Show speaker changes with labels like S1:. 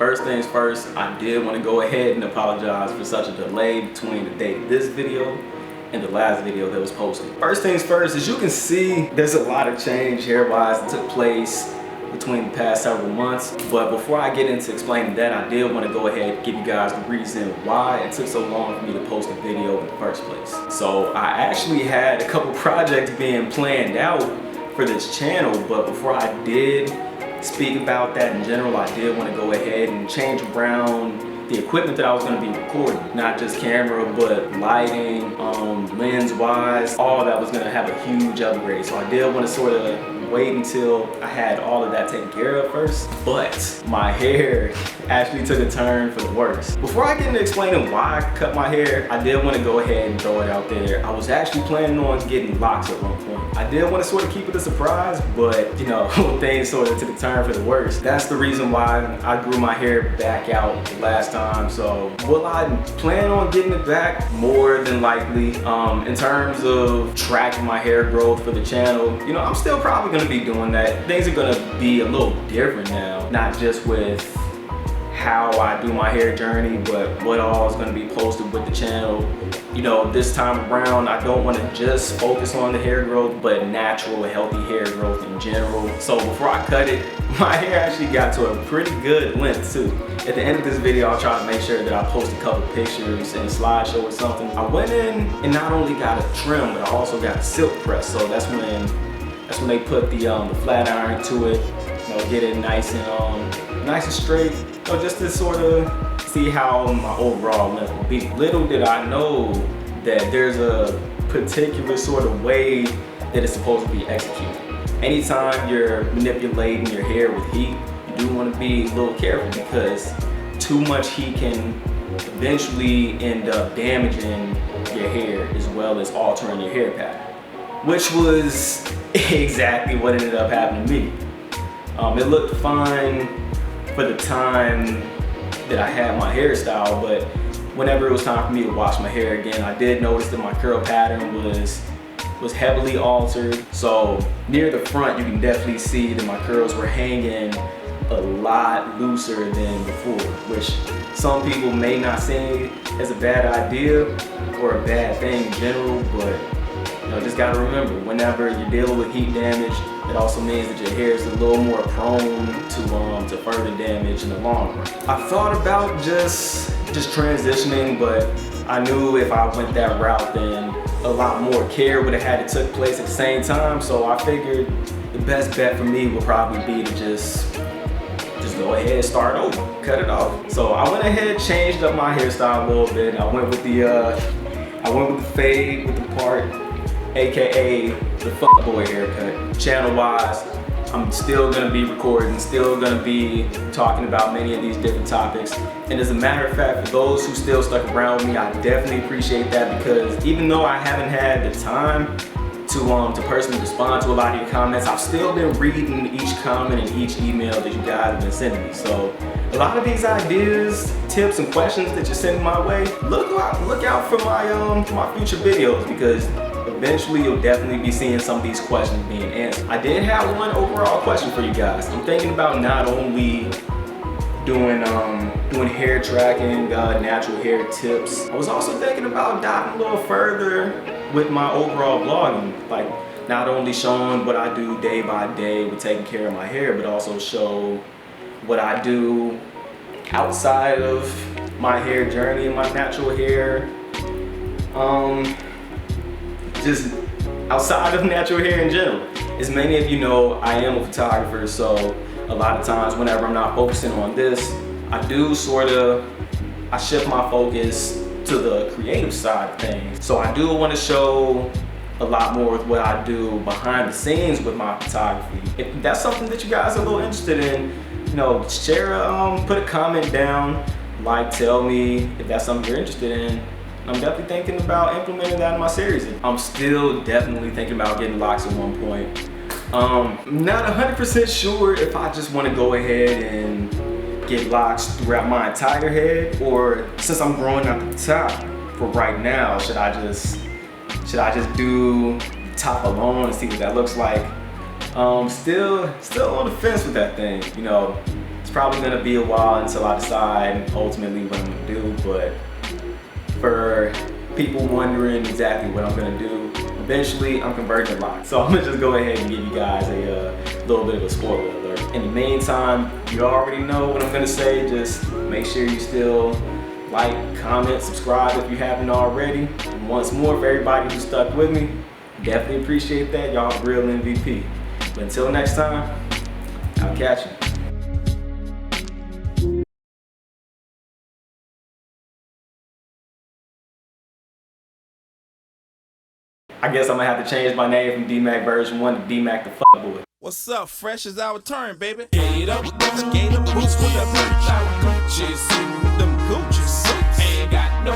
S1: First things first, I did want to go ahead and apologize for such a delay between the date of this video and the last video that was posted. First things first, as you can see, there's a lot of change hair-wise that took place between the past several months. But before I get into explaining that, I did want to go ahead and give you guys the reason why it took so long for me to post a video in the first place. So I actually had a couple projects being planned out for this channel, but before I did speak about that in general, I did want to go ahead and change around the equipment that I was going to be recording. Not just camera, but lighting, lens wise, all that was going to have a huge upgrade. So I did want to sort of wait until I had all of that taken care of first. But my hair actually took a turn for the worse. Before I get into explaining why I cut my hair, I did want to go ahead and throw it out there. I was actually planning on getting locks at one point. I did want to sort of keep it a surprise, but you know, things sort of took a turn for the worse. That's the reason why I grew my hair back out last time. So will I plan on getting it back? More than likely. In terms of tracking my hair growth for the channel, you know, I'm still probably going to be doing that. Things are going to be a little different now, not just with how I do my hair journey, but what all is going to be posted with the channel. You know, this time around, I don't want to just focus on the hair growth, but natural, healthy hair growth in general. So before I cut it, my hair actually got to a pretty good length too. At the end of this video, I'll try to make sure that I post a couple pictures and a slideshow or something. I went in and not only got a trim, but I also got a silk press. So that's when they put the flat iron to it, you know, get it nice and straight, you know, just to sort of see how my overall length will be. Little did I know that there's a particular sort of way that it's supposed to be executed. Anytime you're manipulating your hair with heat, you do want to be a little careful because too much heat can eventually end up damaging your hair as well as altering your hair pattern, which was exactly what ended up happening to me. It looked fine for the time that I had my hairstyle, but whenever it was time for me to wash my hair again, I did notice that my curl pattern was heavily altered. So near the front, you can definitely see that my curls were hanging a lot looser than before, which some people may not see as a bad idea or a bad thing in general, but you know, just gotta remember, whenever you're dealing with heat damage, it also means that your hair is a little more prone to further damage in the long run. I thought about just transitioning, but I knew if I went that route, then a lot more care would have had to take place at the same time. So I figured the best bet for me would probably be to just go ahead and start over, cut it off. So I went ahead, changed up my hairstyle a little bit. I went with the fade with the part, aka the fuckboy haircut. Channel wise, I'm still gonna be recording, still gonna be talking about many of these different topics. And as a matter of fact, for those who still stuck around with me, I definitely appreciate that, because even though I haven't had the time to personally respond to a lot of your comments, I've still been reading each comment and each email that you guys have been sending me. So a lot of these ideas, tips, and questions that you're sending my way, look out for my future videos, because eventually you'll definitely be seeing some of these questions being answered. I did have one overall question for you guys. I'm thinking about not only doing hair tracking, natural hair tips. I was also thinking about diving a little further with my overall vlogging, like not only showing what I do day by day with taking care of my hair, but also show what I do outside of my hair journey and my natural hair. Just outside of natural hair in general. As many of you know, I am a photographer, so a lot of times whenever I'm not focusing on this, I shift my focus to the creative side of things. So I do want to show a lot more with what I do behind the scenes with my photography. If that's something that you guys are a little interested in, you know, share, put a comment down, like, tell me if that's something you're interested in. I'm definitely thinking about implementing that in my series. I'm still definitely thinking about getting locks at one point. Not 100% sure if I just want to go ahead and get locks throughout my entire head, or since I'm growing out the top for right now, should I just do top alone and see what that looks like? Still on the fence with that thing, you know. probably gonna be a while until I decide ultimately what I'm gonna do, but for people wondering exactly what I'm gonna do, eventually I'm converting a lot. So I'm gonna just go ahead and give you guys a little bit of a spoiler alert. In the meantime, you already know what I'm gonna say. Just make sure you still like, comment, subscribe if you haven't already. And once more, for everybody who stuck with me, definitely appreciate that. Y'all real MVP. But until next time, I'll catch you. I guess I'm gonna have to change my name from D-Mac version 1 to D-Mac the fuckboy.
S2: What's up? Fresh is our turn, baby. Skate up, skate up, boots with the bitch. Our Gucci suit, them Gucci suits. Ain't got no